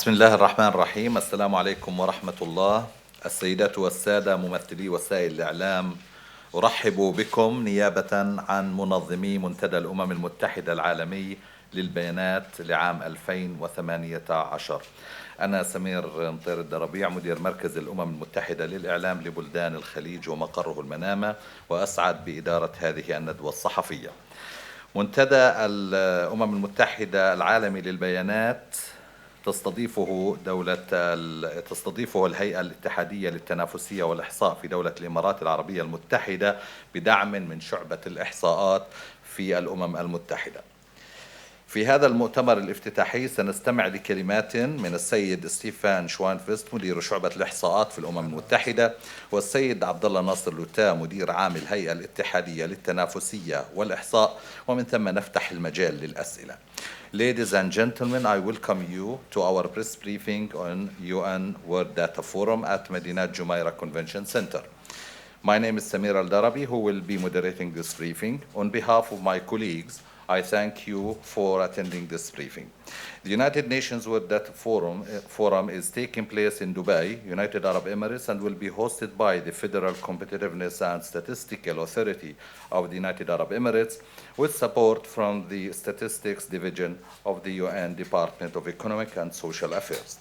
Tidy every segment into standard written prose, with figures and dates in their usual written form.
بسم الله الرحمن الرحيم. السلام عليكم ورحمة الله. السيدات والسادة ممثلي وسائل الإعلام، أرحب بكم نيابة عن منظمي منتدى الأمم المتحدة العالمي للبيانات لعام 2018. أنا سمير مطير الدربيع، مدير مركز الأمم المتحدة للإعلام لبلدان الخليج ومقره المنامة، وأسعد بإدارة هذه الندوة الصحفية. منتدى الأمم المتحدة العالمي للبيانات تستضيفه الهيئة الاتحادية للتنافسية والإحصاء في دولة الإمارات العربية المتحدة بدعم من شعبة الإحصاءات في الأمم المتحدة. في هذا المؤتمر الافتتاحي سنستمع لكلمات من السيد ستيفان شوانفست مدير شعبة الإحصاءات في الأمم المتحدة، والسيد عبدالله ناصر لوتا مدير عام الهيئة الاتحادية للتنافسية والإحصاء، ومن ثم نفتح المجال للأسئلة. Ladies and gentlemen, I welcome you to our press briefing on UN World Data Forum at Medinat Jumeirah Convention Center. My name is Samir Al-Darabi, who will be moderating this briefing. On behalf of my colleagues, I thank you for attending this briefing. The United Nations World Data Forum is taking place in Dubai, United Arab Emirates, and will be hosted by the Federal Competitiveness and Statistical Authority of the United Arab Emirates, with support from the Statistics Division of the UN Department of Economic and Social Affairs.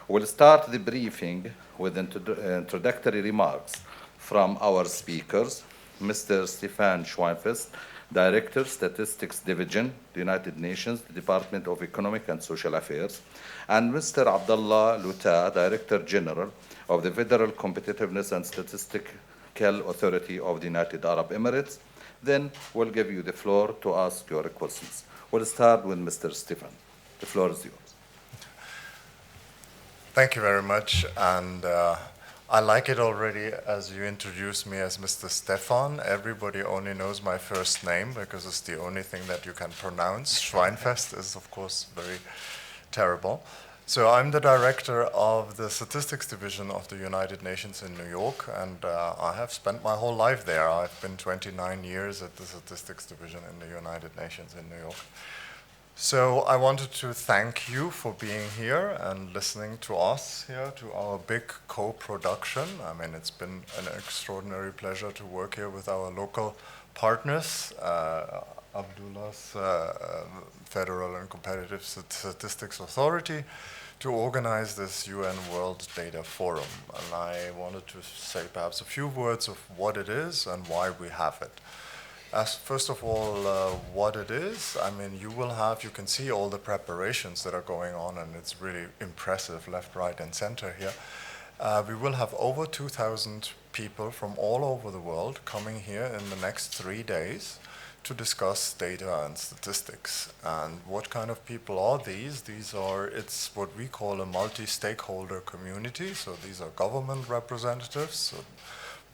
We'll start the briefing with introductory remarks from our speakers, Mr. Stefan Schweinfest, Director, Statistics Division, the United Nations, the Department of Economic and Social Affairs, and Mr. Abdullah Lootera, Director General of the Federal Competitiveness and Statistical Authority of the United Arab Emirates. Then we'll give you the floor to ask your questions. We'll start with Mr. Stefan. The floor is yours. Thank you very much, and I like it already as you introduced me as Mr. Stefan. Everybody only knows my first name because it's the only thing that you can pronounce. Schweinfest is, of course, very terrible. So I'm the director of the Statistics Division of the United Nations in New York, and I have spent my whole life there. I've been 29 years at the Statistics Division in the United Nations in New York. So I wanted to thank you for being here and listening to us here, to our big co-production. I mean, it's been an extraordinary pleasure to work here with our local partners, Abdullah's Federal and Competitive Statistics Authority, to organize this UN World Data Forum. And I wanted to say perhaps a few words of what it is and why we have it. First of all, what it is, I mean, you can see all the preparations that are going on, and it's really impressive, left, right, and center here. We will have over 2,000 people from all over the world coming here in the next 3 days to discuss data and statistics. And what kind of people are these? It's what we call a multi-stakeholder community. So these are government representatives,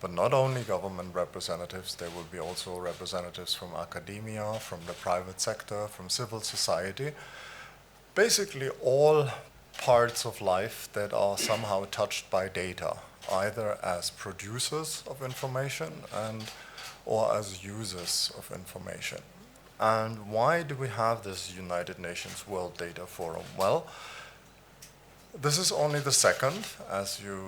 but not only government representatives, there will be also representatives from academia, from the private sector, from civil society. Basically all parts of life that are somehow touched by data, either as producers of information or as users of information. And why do we have this United Nations World Data Forum? Well, this is only the second, as you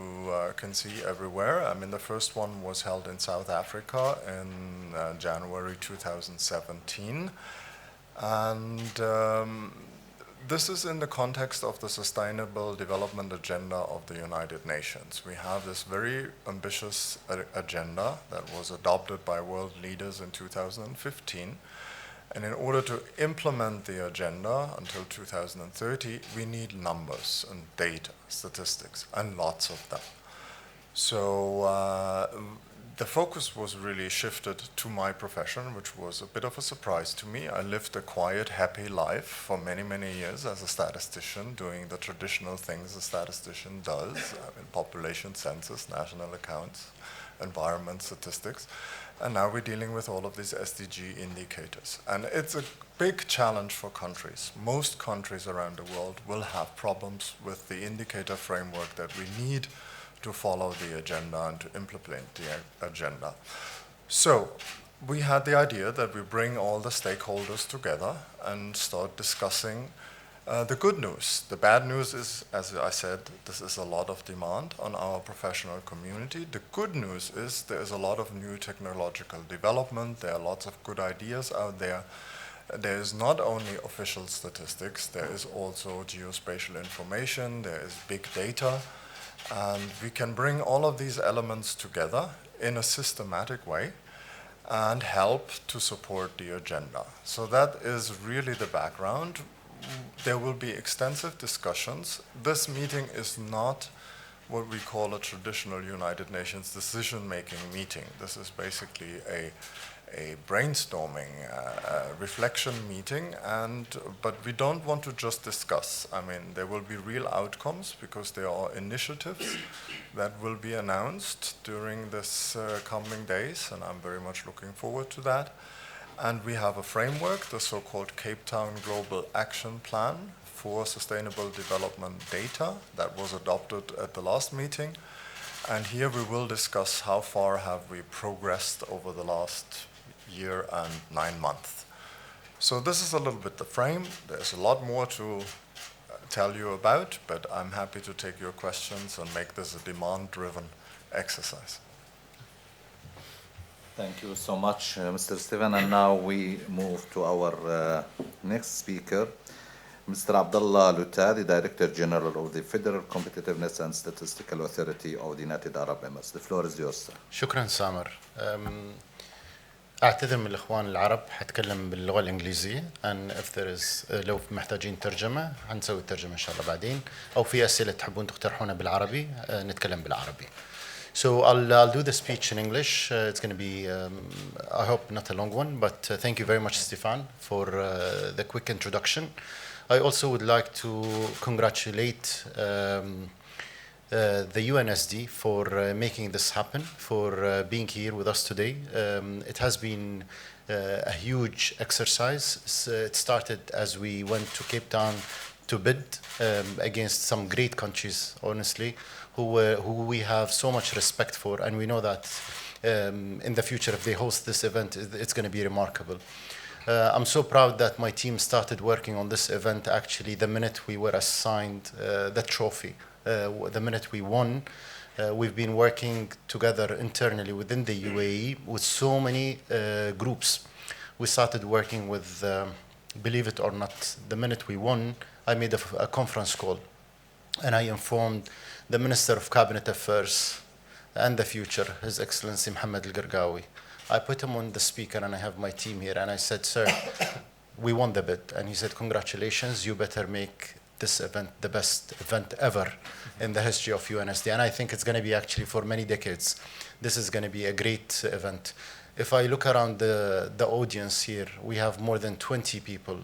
can see everywhere. I mean, the first one was held in South Africa in January 2017. And this is in the context of the Sustainable Development Agenda of the United Nations. We have this very ambitious agenda that was adopted by world leaders in 2015. And in order to implement the agenda until 2030, we need numbers and data, statistics, and lots of them. So the focus was really shifted to my profession, which was a bit of a surprise to me. I lived a quiet, happy life for many, many years as a statistician, doing the traditional things a statistician does, population census, national accounts, environment statistics. And now we're dealing with all of these SDG indicators. And it's a big challenge for countries. Most countries around the world will have problems with the indicator framework that we need to follow the agenda and to implement the agenda. So we had the idea that we bring all the stakeholders together and start discussing The good news. The bad news is, as I said, this is a lot of demand on our professional community. The good news is there is a lot of new technological development. There are lots of good ideas out there. There is not only official statistics, there is also geospatial information, there is big data, and we can bring all of these elements together in a systematic way and help to support the agenda. So that is really the background. There will be extensive discussions. This meeting is not what we call a traditional United Nations decision-making meeting. This is basically a brainstorming, reflection meeting, but we don't want to just discuss. I mean, there will be real outcomes because there are initiatives that will be announced during this coming days, and I'm very much looking forward to that. And we have a framework, the so-called Cape Town Global Action Plan for Sustainable Development Data that was adopted at the last meeting. And here we will discuss how far have we progressed over the last year and 9 months. So this is a little bit the frame. There's a lot more to tell you about, but I'm happy to take your questions and make this a demand-driven exercise. Thank you so much, Mr. Stephen. And now we move to our next speaker, Mr. Abdullah Lootera, the Director General of the Federal Competitiveness and Statistical Authority of the United Arab Emirates. The floor is yours, sir. شكرا سامر. أعتذر من الإخوان العرب حتكلم باللغة الإنجليزية and if there is لو محتاجين ترجمة هنسوي الترجمة إن شاء الله بعدين أو في أسئلة تحبون تقترحونها بالعربي نتكلم بالعربي. So I'll do the speech in English. It's going to be, I hope, not a long one, but thank you very much, Stefan, for the quick introduction. I also would like to congratulate the UNSD for making this happen, for being here with us today. It has been a huge exercise. It started as we went to Cape Town to bid against some great countries, honestly, who we have so much respect for, and we know that in the future, if they host this event, it's going to be remarkable. I'm so proud that my team started working on this event actually the minute we were assigned the trophy, the minute we won. We've been working together internally within the UAE with so many groups. We started working with, believe it or not, the minute we won, I made a conference call and I informed the Minister of Cabinet Affairs and the Future, His Excellency Mohammed Al-Gargawi. I put him on the speaker and I have my team here and I said, sir, we won the bid. And he said, congratulations, you better make this event the best event ever in the history of UNSD. And I think it's going to be actually for many decades. This is going to be a great event. If I look around the audience here, we have more than 20 people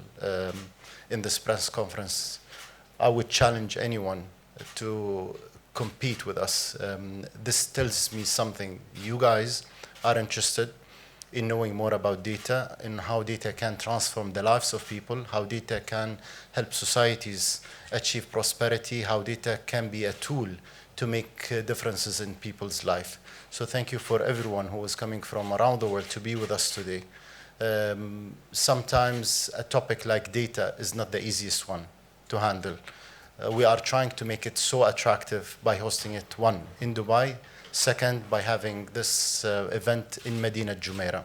in this press conference. I would challenge anyone to compete with us. This tells me something. You guys are interested in knowing more about data and how data can transform the lives of people, how data can help societies achieve prosperity, how data can be a tool to make differences in people's life. So thank you for everyone who is coming from around the world to be with us today. Sometimes a topic like data is not the easiest one to handle. We are trying to make it so attractive by hosting it, one, in Dubai, second, by having this event in Medina Jumeirah.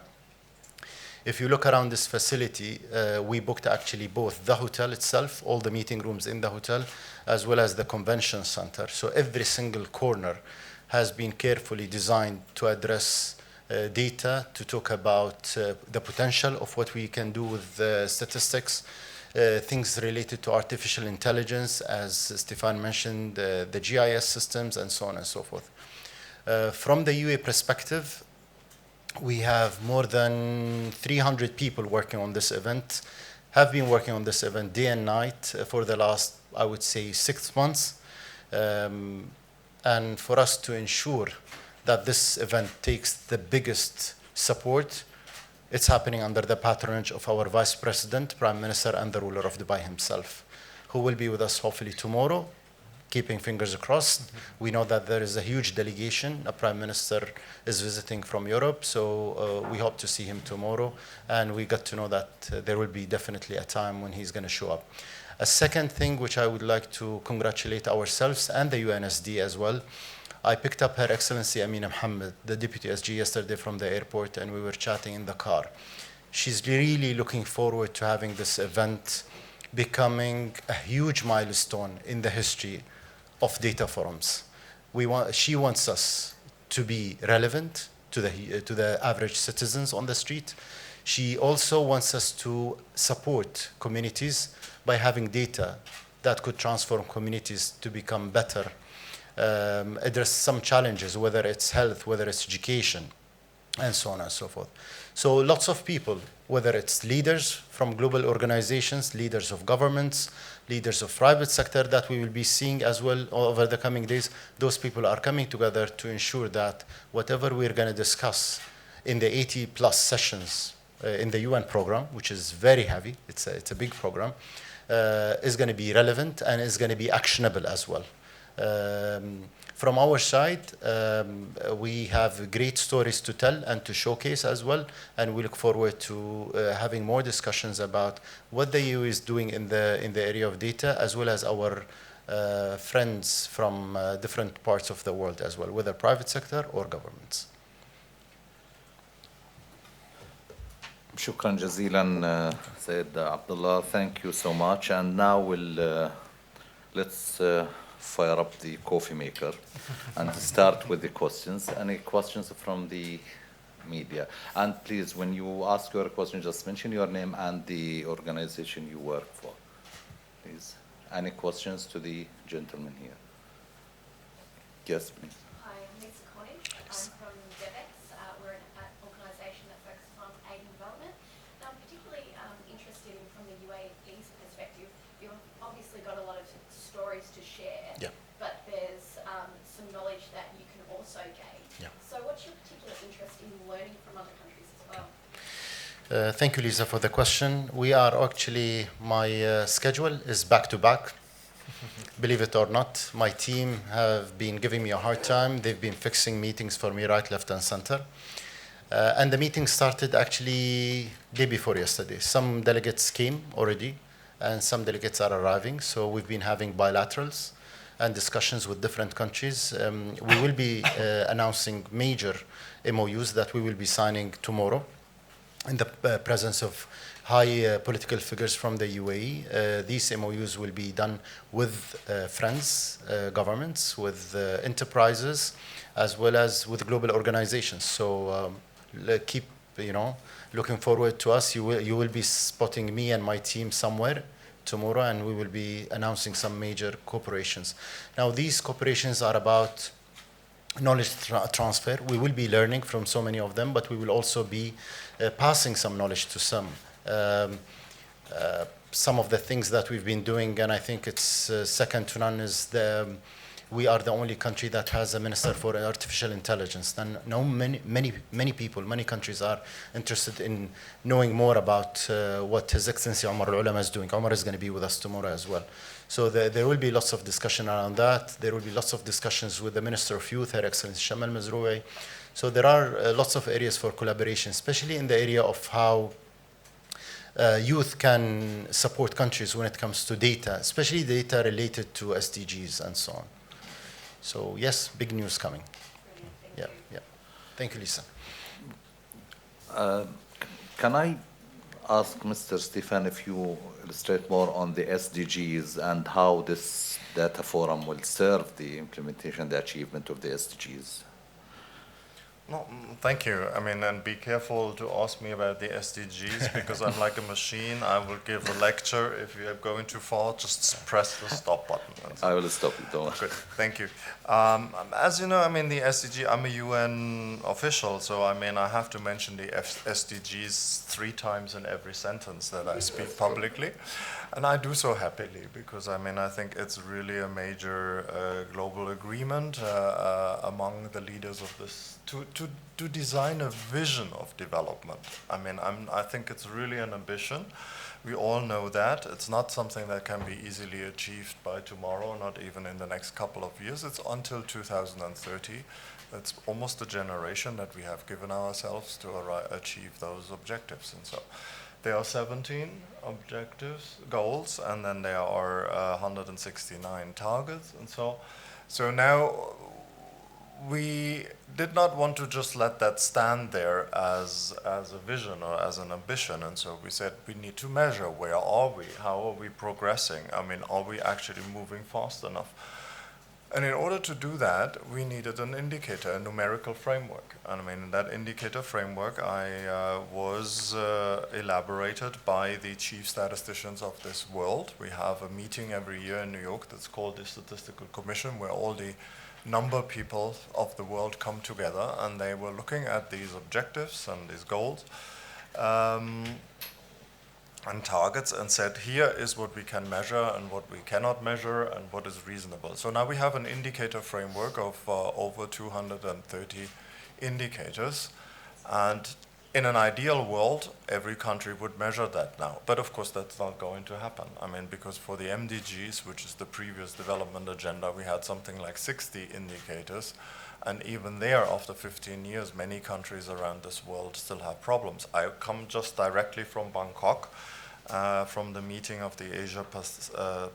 If you look around this facility, we booked actually both the hotel itself, all the meeting rooms in the hotel, as well as the convention center. So every single corner has been carefully designed to address data, to talk about the potential of what we can do with statistics, things related to artificial intelligence, as Stefan mentioned, the GIS systems, and so on and so forth. From the UAE perspective, we have more than 300 people working on this event, have been working on this event day and night for the last, I would say, 6 months. And for us to ensure that this event takes the biggest support, it's happening under the patronage of our Vice President, Prime Minister, and the ruler of Dubai himself, who will be with us hopefully tomorrow, keeping fingers crossed. We know that there is a huge delegation. A Prime Minister is visiting from Europe, so we hope to see him tomorrow. And we got to know that there will be definitely a time when he's going to show up. A second thing which I would like to congratulate ourselves and the UNSD as well. I picked up Her Excellency Amina Mohammed, the Deputy SG, yesterday from the airport, and we were chatting in the car. She's really looking forward to having this event becoming a huge milestone in the history of data forums. She wants us to be relevant to the average citizens on the street. She also wants us to support communities by having data that could transform communities to become better. Address some challenges, whether it's health, whether it's education, and so on and so forth. So lots of people, whether it's leaders from global organizations, leaders of governments, leaders of private sector that we will be seeing as well over the coming days, those people are coming together to ensure that whatever we're going to discuss in the 80 plus sessions in the UN program, which is very heavy, it's a big program, is going to be relevant and is going to be actionable as well. From our side, we have great stories to tell and to showcase as well, and we look forward to having more discussions about what the EU is doing in the area of data, as well as our friends from different parts of the world as well, whether private sector or governments. شكرا جزيلا سيد Abdullah. Thank you so much. And now let's fire up the coffee maker and start with the questions. Any questions from the media? And please, when you ask your question, just mention your name and the organization you work for. Please. Any questions to the gentleman here? Yes, please. Hi, I'm Lisa Conning. I'm from DevEx. We're an organisation that focuses on aid and development. Now, I'm particularly interested in, from the UAE's perspective, you've obviously got a lot of stories to share, Yeah. but there's some knowledge that you can also gain. Yeah. So what's your particular interest in learning from other countries as well? Thank you, Lisa, for the question. We are actually, my schedule is back to back. Believe it or not, my team have been giving me a hard time. They've been fixing meetings for me right, left, and center. And the meeting started actually day before yesterday. Some delegates came already, and some delegates are arriving. So we've been having bilaterals and discussions with different countries. We will be announcing major MOUs that we will be signing tomorrow in the presence of high political figures from the UAE. These MOUs will be done with friends, governments, with enterprises, as well as with global organizations. So keep, looking forward to us. You will be spotting me and my team somewhere tomorrow, and we will be announcing some major corporations. Now, these corporations are about knowledge transfer. We will be learning from so many of them, but we will also be passing some knowledge to some. Some of the things that we've been doing, and I think it's second to none, is we are the only country that has a minister for artificial intelligence. And now many people, many countries are interested in knowing more about what His Excellency Omar Al-Ulama is doing. Omar is going to be with us tomorrow as well. So there will be lots of discussion around that. There will be lots of discussions with the Minister of Youth, Her Excellency Shamal Mazroui. So there are lots of areas for collaboration, especially in the area of how youth can support countries when it comes to data, especially data related to SDGs and so on. So yes, big news coming. Brilliant, thank you. Yeah. Thank you, Lisa. Can I ask Mr. Stefan if you illustrate more on the SDGs and how this data forum will serve the implementation, the achievement of the SDGs? No, thank you. I mean, and be careful to ask me about the SDGs because I'm like a machine. I will give a lecture. If you are going too far, just press the stop button. I will stop you, don't worry. Good, thank you. As you know, I mean, the SDG, I'm a UN official, so I mean, I have to mention the SDGs 3 times in every sentence that I speak publicly. And I do so happily because, I mean, I think it's really a major global agreement among the leaders of this to design a vision of development. I mean, I think it's really an ambition. We all know that. It's not something that can be easily achieved by tomorrow, not even in the next couple of years. It's until 2030. It's almost a generation that we have given ourselves to achieve those objectives. And so There are 17 objectives, goals, and then there are 169 targets, and so now we did not want to just let that stand there as a vision or as an ambition, and so we said we need to measure where are we, how are we progressing, I mean, are we actually moving fast enough? And in order to do that, we needed an indicator, a numerical framework. And I mean, that indicator framework was elaborated by the chief statisticians of this world. We have a meeting every year in New York that's called the Statistical Commission, where all the number people of the world come together, and they were looking at these objectives and these goals and targets, and said, here is what we can measure and what we cannot measure and what is reasonable. So now we have an indicator framework of over 230 indicators, and in an ideal world, every country would measure that now. But of course, that's not going to happen. I mean, because for the MDGs, which is the previous development agenda, we had something like 60 indicators. And even there, after 15 years, many countries around this world still have problems. I come just directly from Bangkok, from the meeting of the Asia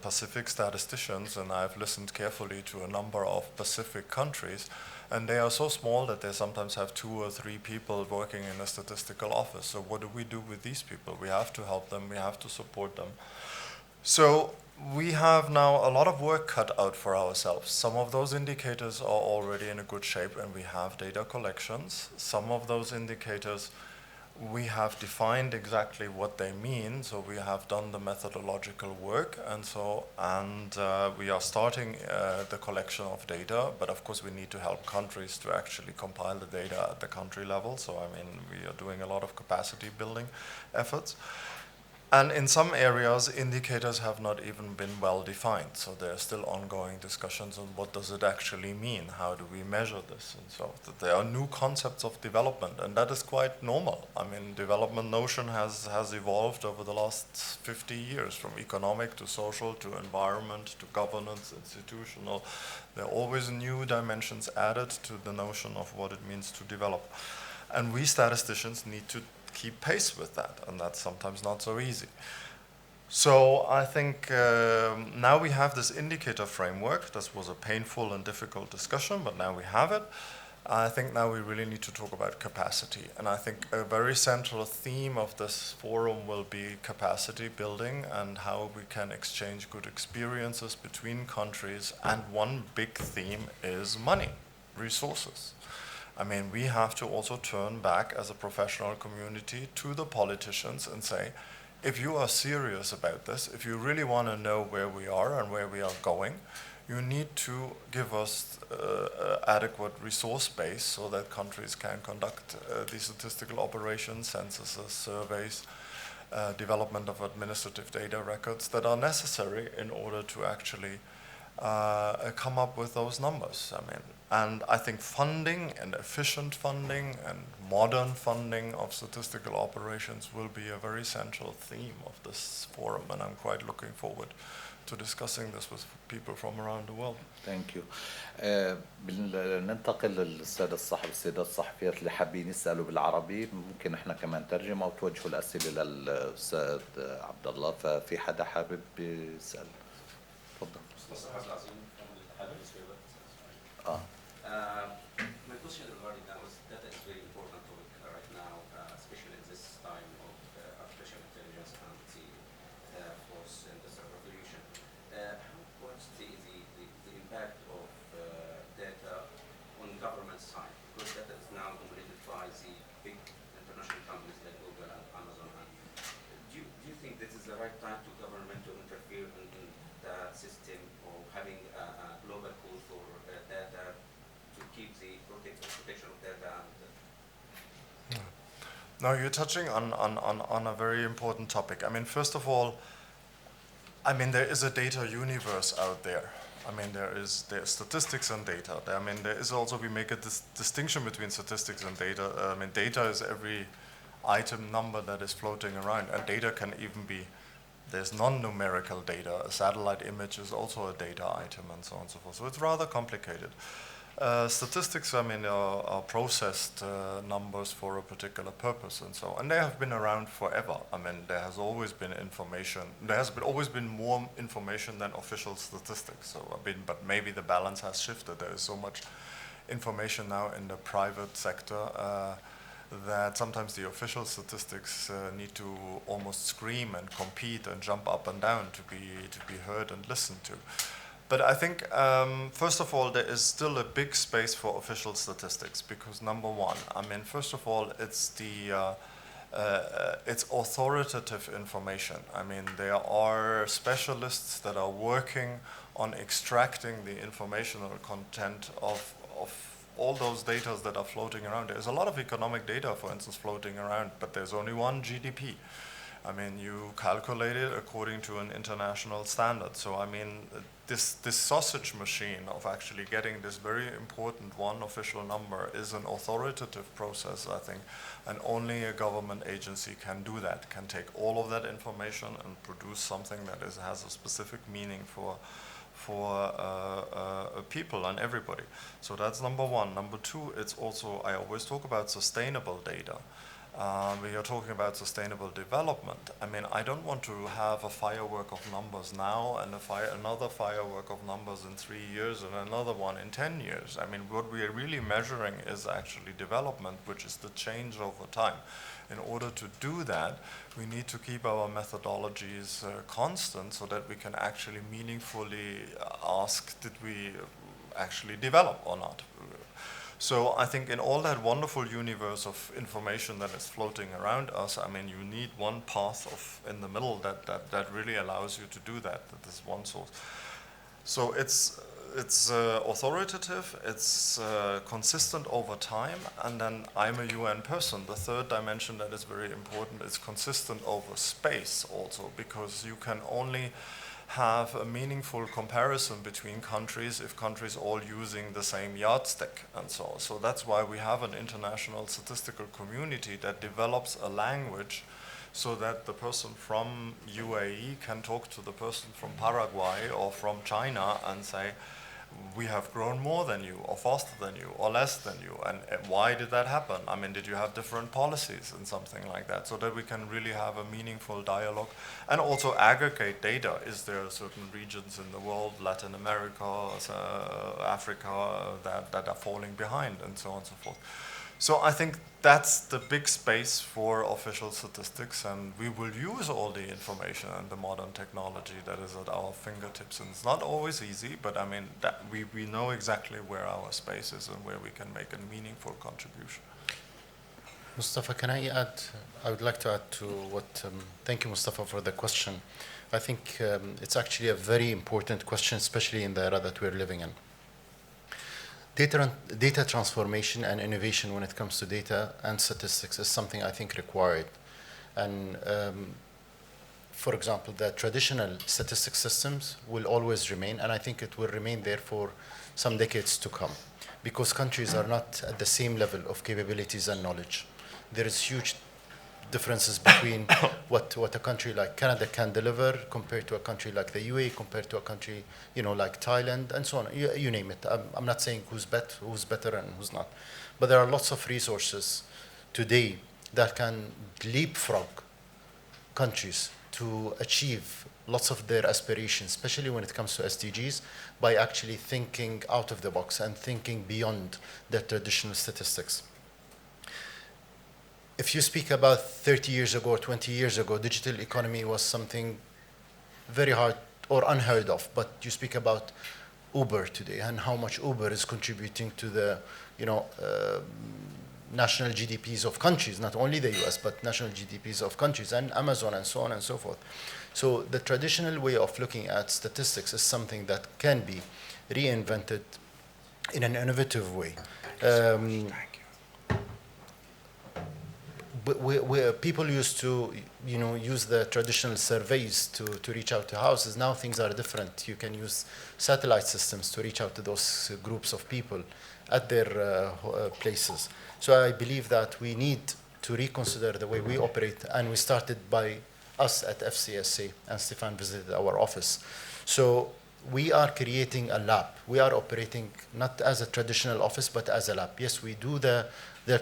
Pacific statisticians, and I've listened carefully to a number of Pacific countries, and they are so small that they sometimes have 2 or 3 people working in a statistical office. So what do we do with these people? We have to help them, we have to support them. So we have now a lot of work cut out for ourselves. Some of those indicators are already in a good shape, and we have data collections. Some of those indicators, we have defined exactly what they mean, so we have done the methodological work, and we are starting the collection of data, but of course we need to help countries to actually compile the data at the country level, so I mean, we are doing a lot of capacity building efforts. And in some areas, indicators have not even been well defined. So there are still ongoing discussions on what does it actually mean? How do we measure this? And so there are new concepts of development, and that is quite normal. I mean, development notion has evolved over the last 50 years, from economic to social to environment to governance, institutional. There are always new dimensions added to the notion of what it means to develop. And we statisticians need to keep pace with that, and that's sometimes not so easy. So I think now we have this indicator framework. This was a painful and difficult discussion, but now we have it. I think now we really need to talk about capacity, and I think a very central theme of this forum will be capacity building and how we can exchange good experiences between countries, and one big theme is money, resources. I mean, we have to also turn back as a professional community to the politicians and say, if you are serious about this, if you really want to know where we are and where we are going, you need to give us adequate resource base so that countries can conduct the statistical operations, censuses, surveys, development of administrative data records that are necessary in order to actually come up with those numbers. I mean, and I think funding and efficient funding and modern funding of statistical operations will be a very central theme of this forum, and I'm quite looking forward to discussing this with people from around the world. Thank you. ننتقل للسادة السيدات الصحفيات اللي حابين يسألوا بالعربي، ممكن احنا كمان ترجمة وتوجهوا الأسئلة للأستاذ عبد الله، ففي حدا حابب يسأل؟ تفضل. My question regarding that was data is very important topic right now, especially in this time of artificial intelligence and the fourth industrial revolution. What's the impact of data on government side? Because data is now dominated by the big international companies like Google and Amazon. Do you think this is the right time to government to interfere in the system, or having a global code for data to keep the protection of data? Now you're touching on a very important topic. I mean, first of all, I mean, there is a data universe out there. I mean, there's statistics and data. I mean, there is also, we make a distinction between statistics and data. I mean, data is every item number that is floating around, and data can even be, there's non-numerical data. A satellite image is also a data item, and so on and so forth. So it's rather complicated. Statistics, I mean, are processed numbers for a particular purpose and so on. And they have been around forever. I mean, there has always been information. There has always been more information than official statistics. So, I mean, but maybe the balance has shifted. There is so much information now in the private sector that sometimes the official statistics need to almost scream and compete and jump up and down to be heard and listened to. But I think, first of all, there is still a big space for official statistics because, number one, I mean, first of all, it's it's authoritative information. I mean, there are specialists that are working on extracting the informational content of all those data that are floating around. There's a lot of economic data, for instance, floating around, but there's only one GDP. I mean, you calculate it according to an international standard. So, I mean, this sausage machine of actually getting this very important one official number is an authoritative process, I think, and only a government agency can do that, can take all of that information and produce something that has a specific meaning for people and everybody. So that's number one. Number two, it's also, I always talk about sustainable data. We are talking about sustainable development. I mean, I don't want to have a firework of numbers now and another firework of numbers in 3 years and another one in 10 years. I mean, what we are really measuring is actually development, which is the change over time. In order to do that, we need to keep our methodologies constant so that we can actually meaningfully ask, did we actually develop or not? So I think in all that wonderful universe of information that is floating around us, I mean, you need one path in the middle that really allows you to do that. That is one source. So it's authoritative, it's consistent over time, and then I'm a UN person. The third dimension that is very important is consistent over space also, because you can only have a meaningful comparison between countries if countries all using the same yardstick and so on. So that's why we have an international statistical community that develops a language so that the person from UAE can talk to the person from Paraguay or from China and say, we have grown more than you, or faster than you, or less than you, and why did that happen? I mean, did you have different policies and something like that, so that we can really have a meaningful dialogue, and also aggregate data. Is there certain regions in the world, Latin America, Africa, that are falling behind, and so on and so forth. So I think that's the big space for official statistics, and we will use all the information and the modern technology that is at our fingertips. And it's not always easy, but I mean, that we know exactly where our space is and where we can make a meaningful contribution. Mustafa, can I add? I would like to add to what, thank you, Mustafa, for the question. I think it's actually a very important question, especially in the era that we're living in. Data transformation and innovation when it comes to data and statistics is something I think required. And for example, the traditional statistics systems will always remain, and I think it will remain there for some decades to come, because countries are not at the same level of capabilities and knowledge. There is huge differences between what a country like Canada can deliver compared to a country like the UAE, compared to a country, like Thailand, and so on. You name it. I'm not saying who's better and who's not. But there are lots of resources today that can leapfrog countries to achieve lots of their aspirations, especially when it comes to SDGs, by actually thinking out of the box and thinking beyond the traditional statistics. If you speak about 30 years ago or 20 years ago, digital economy was something very hard or unheard of. But you speak about Uber today and how much Uber is contributing to the, national GDPs of countries, not only the US, but national GDPs of countries, and Amazon, and so on and so forth. So the traditional way of looking at statistics is something that can be reinvented in an innovative way. Where people used to, use the traditional surveys to reach out to houses. Now things are different. You can use satellite systems to reach out to those groups of people at their places. So I believe that we need to reconsider the way we operate, and we started by us at FCSA, and Stefan visited our office. So we are creating a lab. We are operating not as a traditional office, but as a lab. Yes, we do the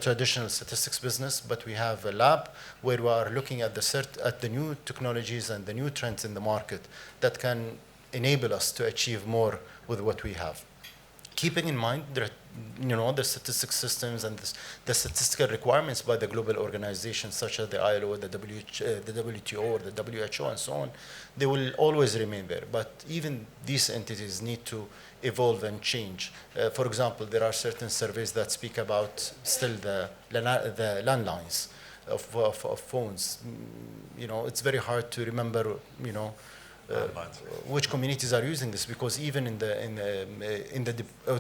traditional statistics business, but we have a lab where we are looking at the new technologies and the new trends in the market that can enable us to achieve more with what we have. Keeping in mind the statistics systems and the statistical requirements by the global organizations such as the ILO, the WTO, or the WHO, and so on, they will always remain there. But even these entities need to evolve and change. For example, there are certain surveys that speak about still the landlines of phones. It's very hard to remember, which communities are using this, because even in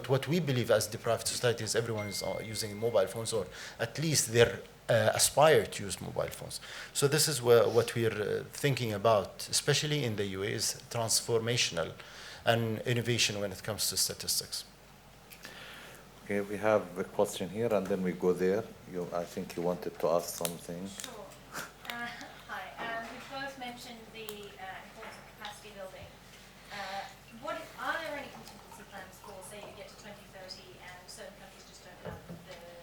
what we believe as deprived societies, everyone is using mobile phones, or at least they're aspire to use mobile phones. So this is what we're thinking about, especially in the UAE, is transformational and innovation when it comes to statistics. Okay, we have a question here, and then we go there. I think you wanted to ask something. Sure. Hi. We've both mentioned the importance of capacity building. Are there any contingency plans for, say, you get to 2030 and certain countries just don't have the data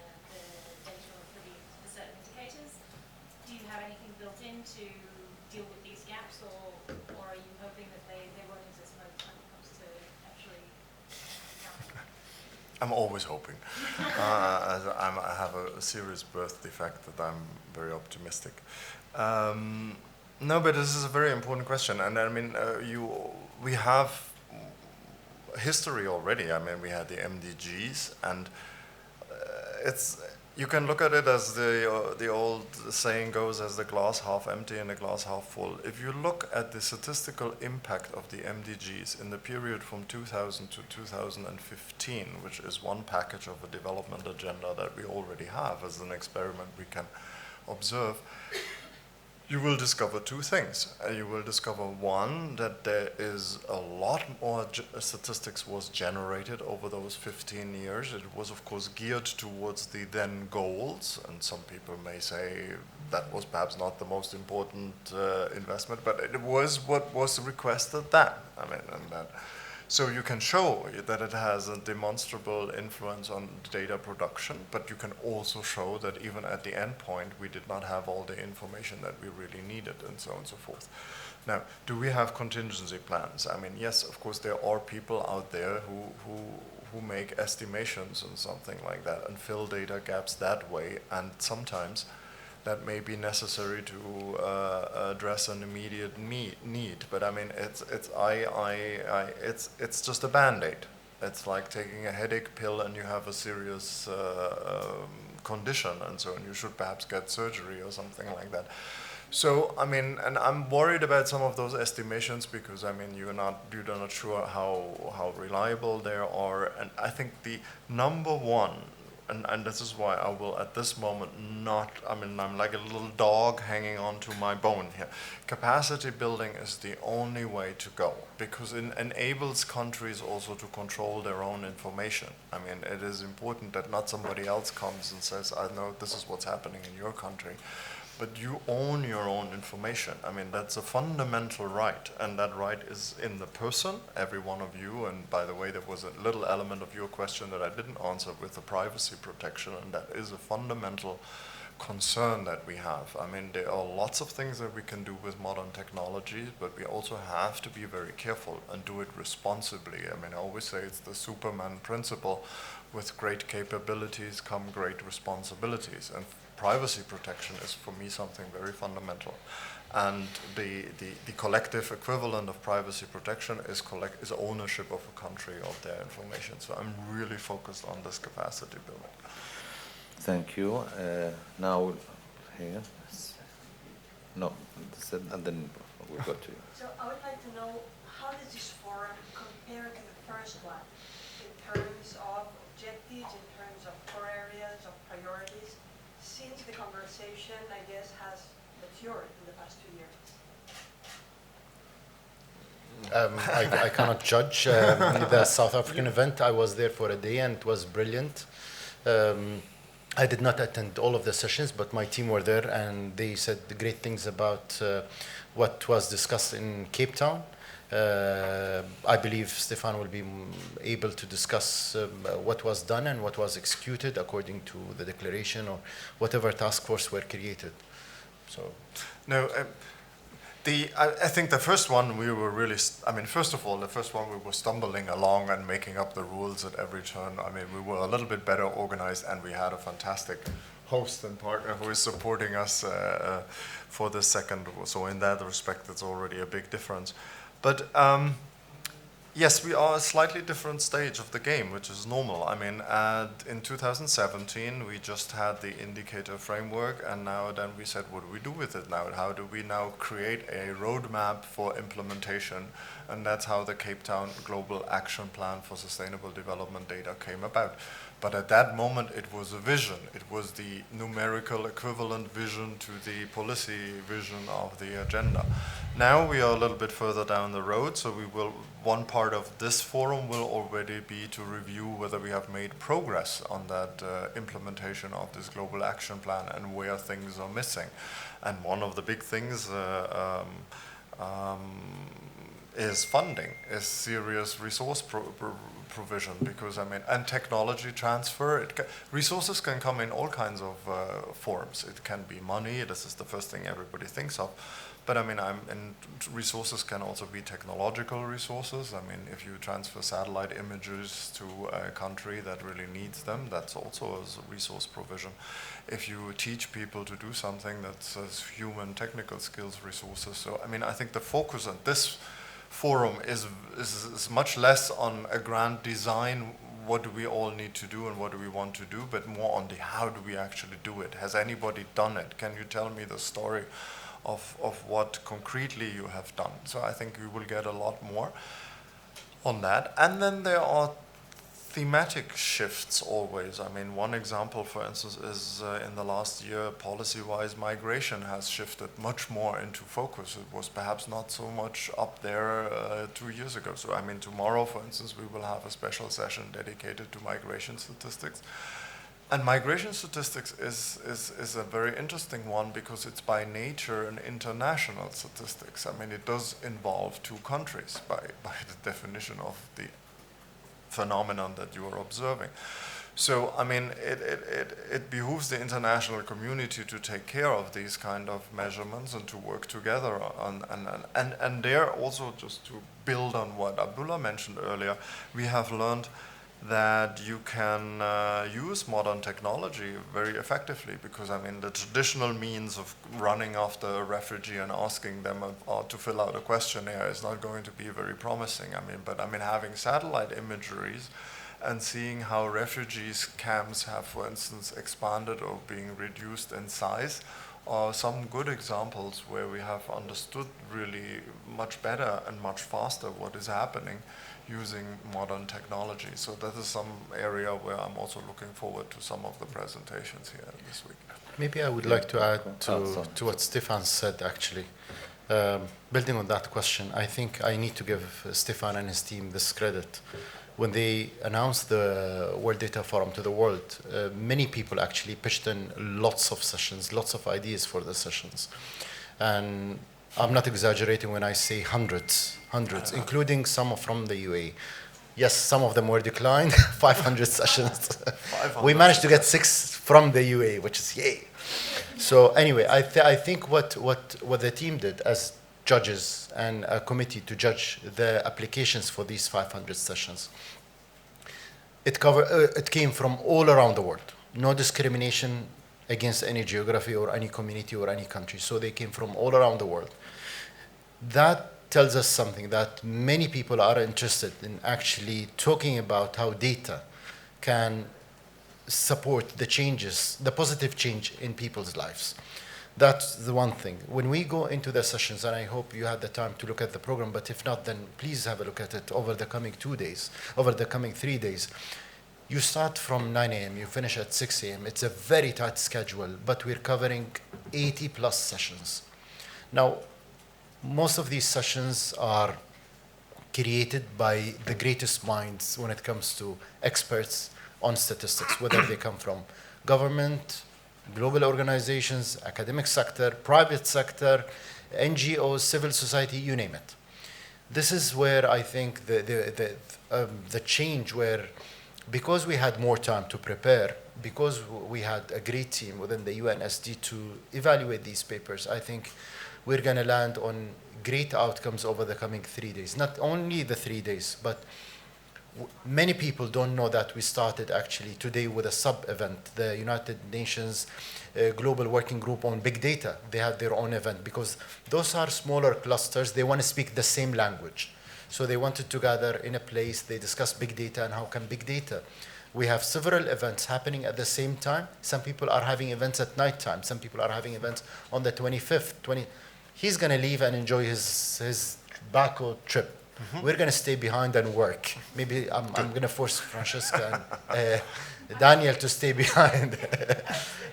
for certain indicators? Do you have anything built in to deal with these gaps, or are you hoping that they won't exist when it comes to actually counting? I'm always hoping. I have a serious birth defect that I'm very optimistic. No, but this is a very important question, and I mean, we have history already. I mean, we had the MDGs, and you can look at it as the old saying goes, as the glass half empty and the glass half full. If you look at the statistical impact of the MDGs in the period from 2000 to 2015, which is one package of a development agenda that we already have as an experiment we can observe, you will discover two things. You will discover, one, that there is a lot more statistics was generated over those 15 years. It was, of course, geared towards the then goals, and some people may say that was perhaps not the most important investment, but it was what was requested then. I mean, so you can show that it has a demonstrable influence on data production, but you can also show that even at the end point, we did not have all the information that we really needed, and so on and so forth. Now, do we have contingency plans? I mean, yes, of course, there are people out there who make estimations and something like that and fill data gaps that way, and sometimes that may be necessary to address an immediate need. But I mean, it's just a Band-Aid. It's like taking a headache pill and you have a serious condition, and so you should perhaps get surgery or something like that. So I mean, and I'm worried about some of those estimations because I mean, you're not sure how reliable they are, and I think the number one. And this is why I will, at this moment, I'm like a little dog hanging on to my bone here. Capacity building is the only way to go because it enables countries also to control their own information. I mean, it is important that not somebody else comes and says, I know this is what's happening in your country. But you own your own information. I mean, that's a fundamental right, and that right is in the person, every one of you. And by the way, there was a little element of your question that I didn't answer with the privacy protection, and that is a fundamental concern that we have. I mean, there are lots of things that we can do with modern technologies, but we also have to be very careful and do it responsibly. I mean, I always say it's the Superman principle. With great capabilities come great responsibilities. And privacy protection is, for me, something very fundamental. And the collective equivalent of privacy protection is ownership of a country of their information. So I'm really focused on this capacity building. Thank you. Now, here. No, and then we'll go to you. So I would like to know, how does this forum compare to the first one in terms of objectives, in terms of core areas, of priorities, since the conversation, I guess, has matured in the past 2 years? I cannot judge the South African event. I was there for a day and it was brilliant. I did not attend all of the sessions, but my team were there and they said the great things about what was discussed in Cape Town. I believe Stefan will be able to discuss what was done and what was executed according to the declaration or whatever task force were created. So, No, I think the first one we were really, first of all, the first one we were stumbling along and making up the rules at every turn. I mean, we were a little bit better organized, and we had a fantastic host and partner who is supporting us for the second. So in that respect, it's already a big difference. But yes, we are a slightly different stage of the game, which is normal. I mean, in 2017, we just had the indicator framework, and now then we said, what do we do with it now? How do we now create a roadmap for implementation? And that's how the Cape Town Global Action Plan for Sustainable Development Data came about. But at that moment, it was a vision. It was the numerical equivalent vision to the policy vision of the agenda. Now we are a little bit further down the road, so one part of this forum will already be to review whether we have made progress on that implementation of this global action plan and where things are missing. And one of the big things is funding, is serious resource provision, because and technology transfer. Resources can come in all kinds of forms. It can be money. This is the first thing everybody thinks of. But and resources can also be technological resources. I mean, if you transfer satellite images to a country that really needs them, that's also a resource provision. If you teach people to do something, that's human technical skills resources. So I think the focus on this forum is much less on a grand design, what do we all need to do and what do we want to do, but more on the how do we actually do it. Has anybody done it? Can you tell me the story of what concretely you have done? So I think we will get a lot more on that. And then there are thematic shifts always. I mean, one example, for instance, is in the last year, policy-wise, migration has shifted much more into focus. It was perhaps not so much up there 2 years ago. So, tomorrow, for instance, we will have a special session dedicated to migration statistics. And migration statistics is a very interesting one because it's by nature an international statistics. It does involve two countries by the definition of the phenomenon that you are observing. So, it behooves the international community to take care of these kind of measurements and to work together on, and there also, just to build on what Abdullah mentioned earlier, we have learned that you can use modern technology very effectively, because the traditional means of running after a refugee and asking them to fill out a questionnaire is not going to be very promising. But having satellite imageries and seeing how refugees camps have, for instance, expanded or being reduced in size are some good examples where we have understood really much better and much faster what is happening using modern technology. So that is some area where I'm also looking forward to some of the presentations here this week. maybe I would like to add to what Stefan said, actually. Building on that question, I think I need to give Stefan and his team this credit. When they announced the World Data Forum to the world, many people actually pitched in lots of sessions, lots of ideas for the sessions. And I'm not exaggerating when I say hundreds, including some from the UAE. Yes, some of them were declined, 500 sessions. 500. We managed to get 6 from the UAE, which is yay. So anyway, I think what the team did as judges and a committee to judge the applications for these 500 sessions, it came from all around the world. No discrimination against any geography or any community or any country. So they came from all around the world. That tells us something, that many people are interested in actually talking about how data can support the changes, the positive change in people's lives. That's the one thing. When we go into the sessions, and I hope you had the time to look at the program, but if not, then please have a look at it over the coming 2 days, over the coming 3 days. You start from 9 a.m., you finish at 6 a.m. It's a very tight schedule, but we're covering 80 plus sessions. Now, most of these sessions are created by the greatest minds when it comes to experts on statistics, whether they come from government, global organizations, academic sector, private sector, NGOs, civil society, you name it. This is where I think the change where, because we had more time to prepare, because we had a great team within the UNSD to evaluate these papers, I think we're going to land on great outcomes over the coming 3 days. Not only the 3 days, but many people don't know that we started actually today with a sub-event, the United Nations Global Working Group on Big Data. They had their own event because those are smaller clusters. They want to speak the same language. So they wanted to gather in a place. They discuss big data and how can big data. We have several events happening at the same time. Some people are having events at night time. Some people are having events on the 25th. He's going to leave and enjoy his Baku trip. We're going to stay behind and work. Maybe I'm going to force Francesca and Daniel to stay behind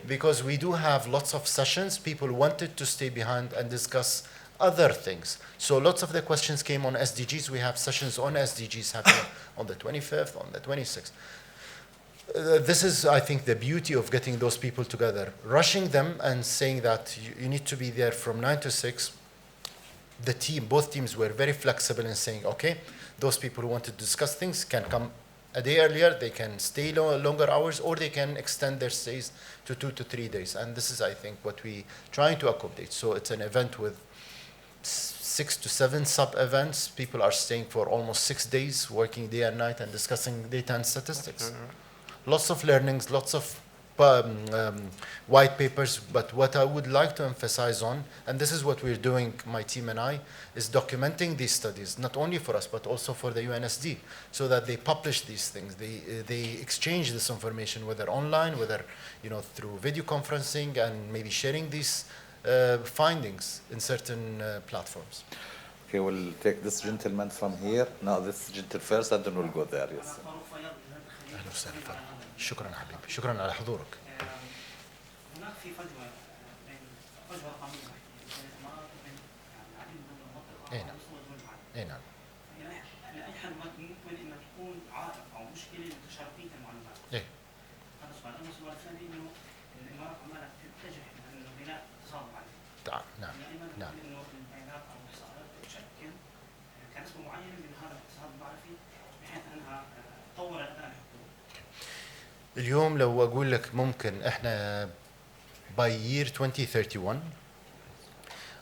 because we do have lots of sessions. People wanted to stay behind and discuss other things. So lots of the questions came on SDGs. We have sessions on SDGs happening on the 25th, on the 26th. This is, I think, the beauty of getting those people together. Rushing them and saying that you need to be there from 9 to 6. The team, both teams were very flexible in saying, okay, those people who want to discuss things can come a day earlier, they can stay longer hours, or they can extend their stays to 2 to 3 days. And this is, I think, what we trying to accommodate. So it's an event with 6 to 7 sub-events. People are staying for almost 6 days, working day and night and discussing data and statistics. Lots of learnings, lots of white papers, but what I would like to emphasize on, and this is what we're doing, my team and I, is documenting these studies, not only for us, but also for the UNSD, so that they publish these things. They exchange this information, whether online, whether through video conferencing, and maybe sharing these findings in certain platforms. Okay, we'll take this gentleman from here. Now this gentle first, and then we'll go there. Yes. أهلا وسهلا. شكرا حبيبي، شكرا على حضورك. هناك في فجوه بين فجوه رقميه بين الامارات وبين العديد من دول المنطقه على مستوى دول العالم. اي نعم. لاي حد ممكن انها تكون عائق او مشكله لتشاركيه المعلومات. ايه. هذا سؤال، اما السؤال الثاني انه الامارات عماله تتجه انه بناء اقتصاد معين. نعم. دائما انه البيانات او الاحصائيات تشكل كنسبه معينه من هذا الاقتصاد المعرفي بحيث انها تطور الاداء الحكومي. اليوم لو أقول لك ممكن إحنا by year 2031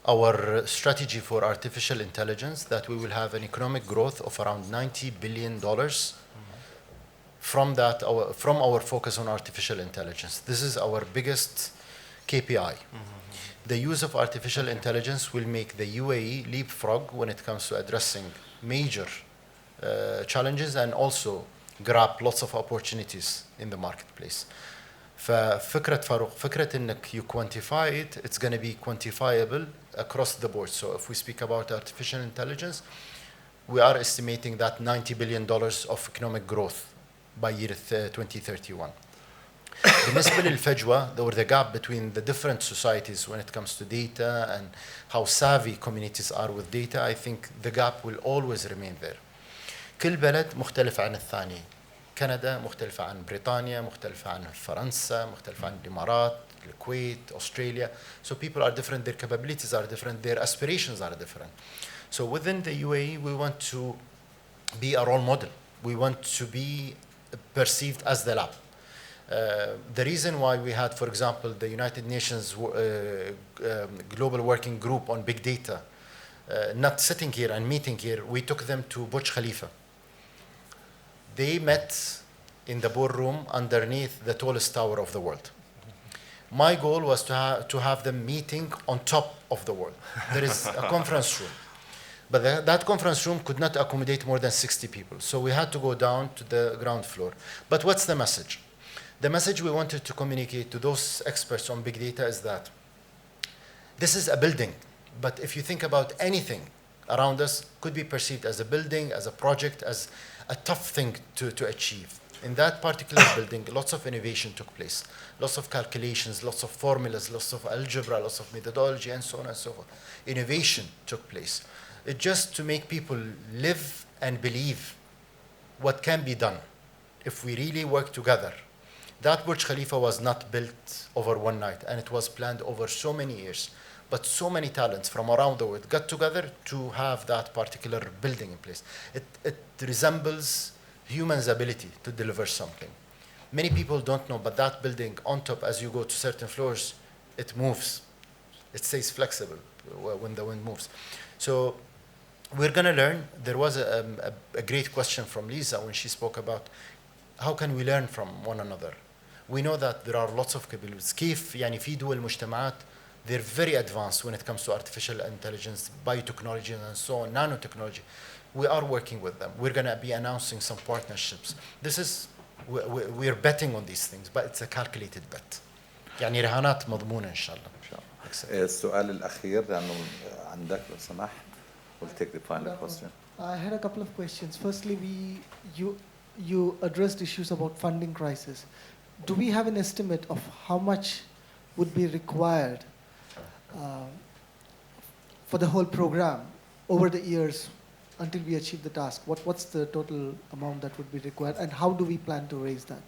our strategy for artificial intelligence that we will have an economic growth of around $90 billion from our focus on artificial intelligence. This is our biggest KPI. The use of artificial intelligence will make the UAE leapfrog when it comes to addressing major challenges and also grab lots of opportunities in the marketplace. ففكرة فاروق، فكرة إنك you quantify it, it's going to be quantifiable across the board. So if we speak about artificial intelligence, we are estimating that $90 billion of economic growth by year 2031. بالنسبة للفجوة, or the gap between the different societies when it comes to data and how savvy communities are with data, I think the gap will always remain there. كل بلد مختلف عن الثاني. كندا مختلفة عن بريطانيا، مختلفة عن فرنسا، مختلفة عن الإمارات، الكويت، Australia. So people are different, their capabilities are different, their aspirations are different. So within the UAE, we want to be a role model. We want to be perceived as the lab. The reason why we had, for example, the United Nations Global Working Group on Big Data, not sitting here and meeting here, we took them to Burj Khalifa. They met in the boardroom underneath the tallest tower of the world. My goal was to have them meeting on top of the world. There is a conference room. But that conference room could not accommodate more than 60 people. So we had to go down to the ground floor. But what's the message? The message we wanted to communicate to those experts on big data is that this is a building. But if you think about anything around us, could be perceived as a building, as a project, as a tough thing to achieve. In that particular building, lots of innovation took place. Lots of calculations, lots of formulas, lots of algebra, lots of methodology, and so on and so forth. Innovation took place. It's just to make people live and believe what can be done if we really work together. That Burj Khalifa was not built over one night, and it was planned over so many years. but so many talents from around the world got together to have that particular building in place. It resembles humans' ability to deliver something. Many people don't know, but that building on top, as you go to certain floors, it moves. It stays flexible when the wind moves. So we're going to learn. There was a great question from Lisa when she spoke about how can we learn from one another. We know that there are lots of capabilities. كيف يعني في دول مجتمعات they're very advanced when it comes to artificial intelligence, biotechnology, and so on, nanotechnology. We are working with them. We're going to be announcing some partnerships. This is, we're betting on these things, but it's a calculated bet. يعني رهانات مضمونة إن شاء الله. السؤال الأخير لأنه عندك لو سمحت. We'll take the final question. I had a couple of questions. Firstly, you addressed issues about funding crisis. Do we have an estimate of how much would be required for the whole program over the years until we achieve the task? What's the total amount that would be required, and how do we plan to raise that?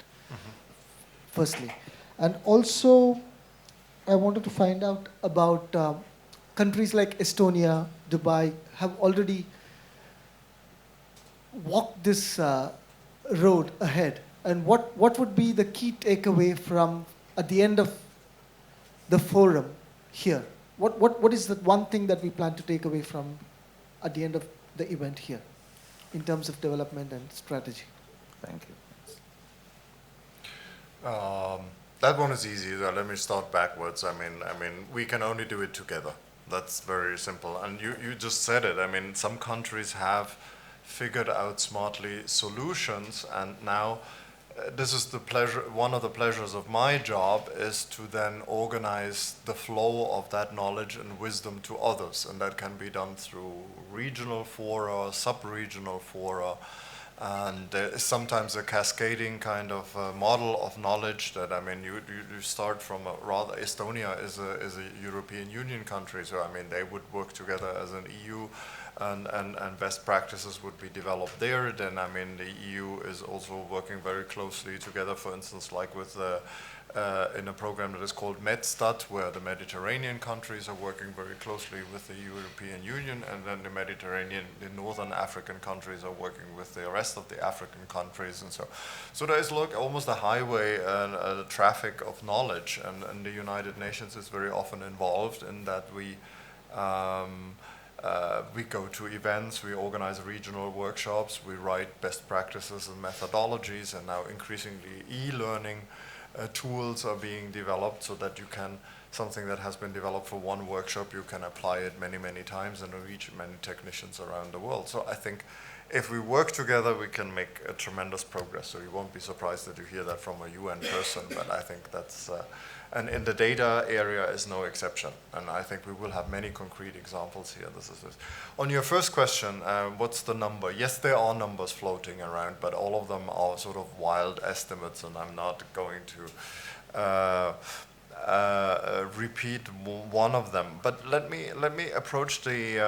Firstly. And also, I wanted to find out about countries like Estonia, Dubai have already walked this road ahead. And what would be the key takeaway from at the end of the forum here? What is the one thing that we plan to take away from at the end of the event here in terms of development and strategy? Thank you. That one is easy. Let me start backwards. I mean, we can only do it together. That's very simple. And you just said it. I mean, some countries have figured out smartly solutions, and now this is the pleasure. One of the pleasures of my job is to then organize the flow of that knowledge and wisdom to others, and that can be done through regional fora, sub-regional fora. And there is sometimes a cascading kind of model of knowledge that, I mean, you start from Estonia is a European Union country, so I mean, they would work together as an EU, and best practices would be developed there. Then, I mean, the EU is also working very closely together, for instance, like with in a program that is called MedStat, where the Mediterranean countries are working very closely with the European Union, and then the Northern African countries are working with the rest of the African countries, and so there is almost a highway and a traffic of knowledge, and the United Nations is very often involved in that. We go to events, we organize regional workshops, we write best practices and methodologies, and now increasingly e-learning tools are being developed so that you can, something that has been developed for one workshop, you can apply it many, many times and reach many technicians around the world. So I think if we work together, we can make a tremendous progress. So you won't be surprised that you hear that from a UN person, but I think that's, and in the data area is no exception. And I think we will have many concrete examples here. This is this. On your first question, what's the number? Yes, there are numbers floating around, but all of them are sort of wild estimates, and I'm not going to repeat one of them. But let me approach the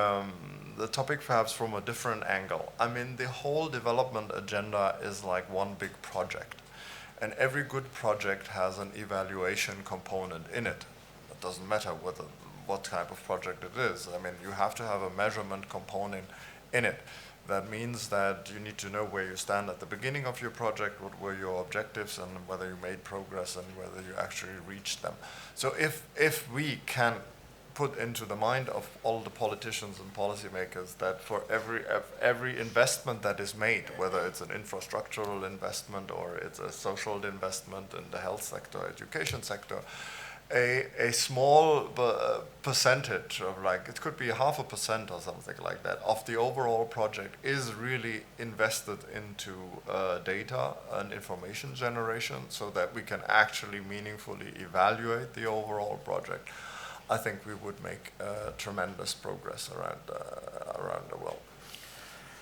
topic perhaps from a different angle. I mean, the whole development agenda is like one big project. And every good project has an evaluation component in it. It doesn't matter what type of project it is. I mean, you have to have a measurement component in it. That means that you need to know where you stand at the beginning of your project, what were your objectives, and whether you made progress and whether you actually reached them. So if we can put into the mind of all the politicians and policymakers that for every investment that is made, whether it's an infrastructural investment or it's a social investment in the health sector, education sector, a small percentage of, like, it could be 0.5% or something like that, of the overall project is really invested into data and information generation so that we can actually meaningfully evaluate the overall project. I think we would make tremendous progress around the world.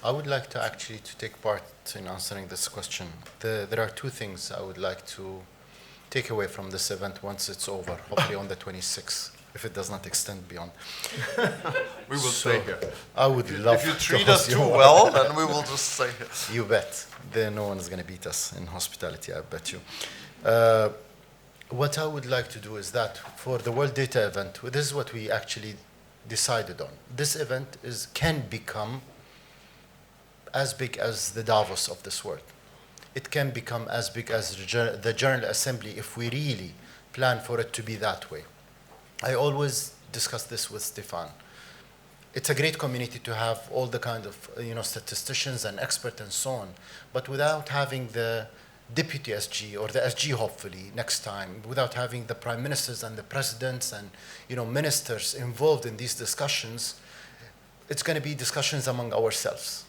I would like to actually take part in answering this question. There are two things I would like to take away from this event once it's over, hopefully on the 26th, if it does not extend beyond. We will stay here. I would love if you to treat host us too you. well, then we will just stay here. You bet. No one is going to beat us in hospitality, I bet you. What I would like to do is that for the World Data event, this is what we actually decided on. This event can become as big as the Davos of this world. It can become as big as the General Assembly if we really plan for it to be that way. I always discuss this with Stefan. It's a great community to have all the kind of statisticians and experts and so on, but without having the deputy SG or the SG hopefully next time, without having the prime ministers and the presidents and ministers involved in these discussions, it's going to be discussions among ourselves.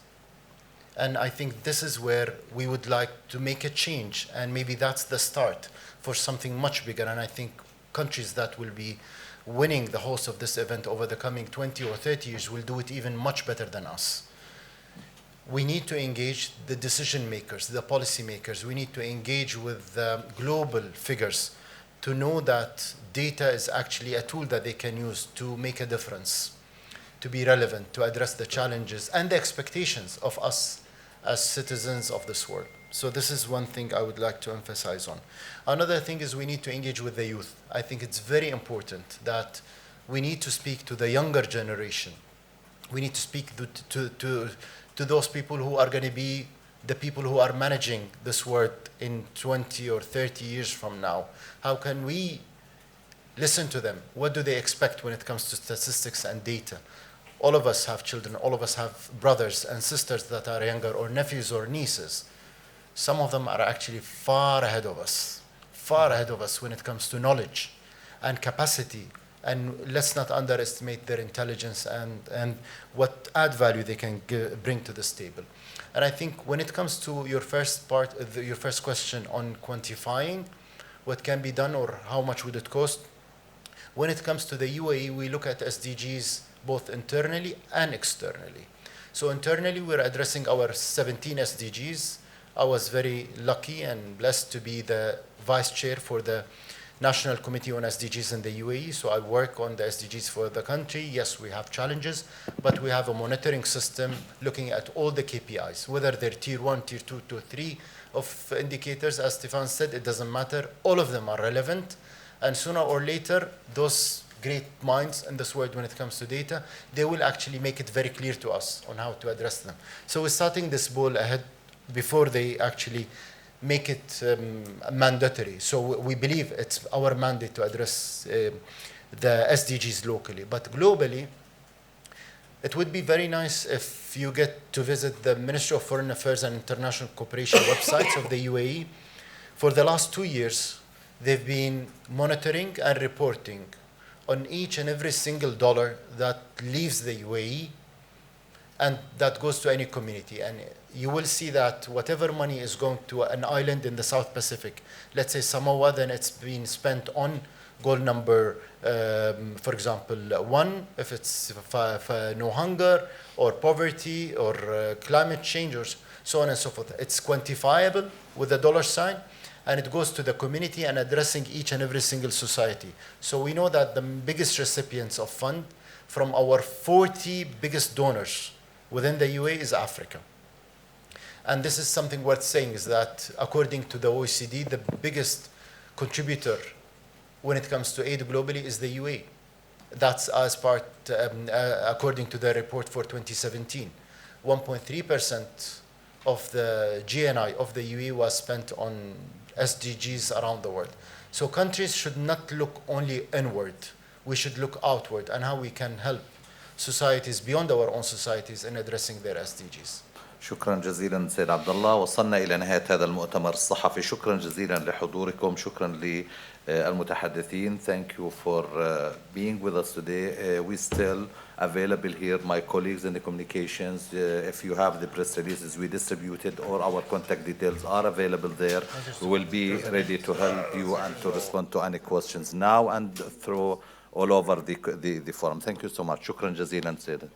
And I think this is where we would like to make a change, and maybe that's the start for something much bigger. And I think countries that will be winning the host of this event over the coming 20 or 30 years will do it even much better than us. We need to engage the decision makers, the policy makers. We need to engage with global figures to know that data is actually a tool that they can use to make a difference, to be relevant, to address the challenges and the expectations of us as citizens of this world. So this is one thing I would like to emphasize on. Another thing is we need to engage with the youth. I think it's very important that we need to speak to the younger generation. We need to speak to those people who are going to be the people who are managing this world in 20 or 30 years from now. How can we listen to them? What do they expect when it comes to statistics and data? All of us have children, all of us have brothers and sisters that are younger, or nephews or nieces. Some of them are actually far ahead of us when it comes to knowledge and capacity. And let's not underestimate their intelligence and what add value they can bring to this table. And I think when it comes to your first part, your first question on quantifying what can be done or how much would it cost, when it comes to the UAE, we look at SDGs both internally and externally. So internally, we're addressing our 17 SDGs. I was very lucky and blessed to be the vice chair for the National Committee on SDGs in the UAE. So I work on the SDGs for the country. Yes, we have challenges, but we have a monitoring system looking at all the KPIs, whether they're tier 1, tier 2, tier 3 of indicators. As Stefan said, it doesn't matter. All of them are relevant. And sooner or later, those great minds in this world when it comes to data, they will actually make it very clear to us on how to address them. So we're starting this ball ahead before they actually make it mandatory. So we believe it's our mandate to address the SDGs locally. But globally, it would be very nice if you get to visit the Ministry of Foreign Affairs and International Cooperation websites of the UAE. For the last 2 years, they've been monitoring and reporting on each and every single dollar that leaves the UAE and that goes to any community. And you will see that whatever money is going to an island in the South Pacific, let's say Samoa, then it's been spent on goal number, for example, 1, if it's for no hunger or poverty or climate change or so on and so forth. It's quantifiable with a dollar sign, and it goes to the community and addressing each and every single society. So we know that the biggest recipients of fund from our 40 biggest donors within the UAE is Africa. And this is something worth saying, is that according to the OECD, the biggest contributor when it comes to aid globally is the UAE. That's as part, according to the report for 2017. 1.3% of the GNI of the UAE was spent on SDGs around the world. So countries should not look only inward. We should look outward and how we can help societies beyond our own societies in addressing their SDGs. شكرا جزيلا سيد عبد الله. وصلنا إلى نهاية هذا المؤتمر الصحفي. شكرا جزيلا لحضوركم. شكرا للمتحدثين. Thank you for being with us today. We still available here, my colleagues in the communications. If you have the press releases we distributed or our contact details are available there, we will be ready to help you and to respond to any questions now and through all over the forum. Thank you so much. شكرا جزيلا سيد.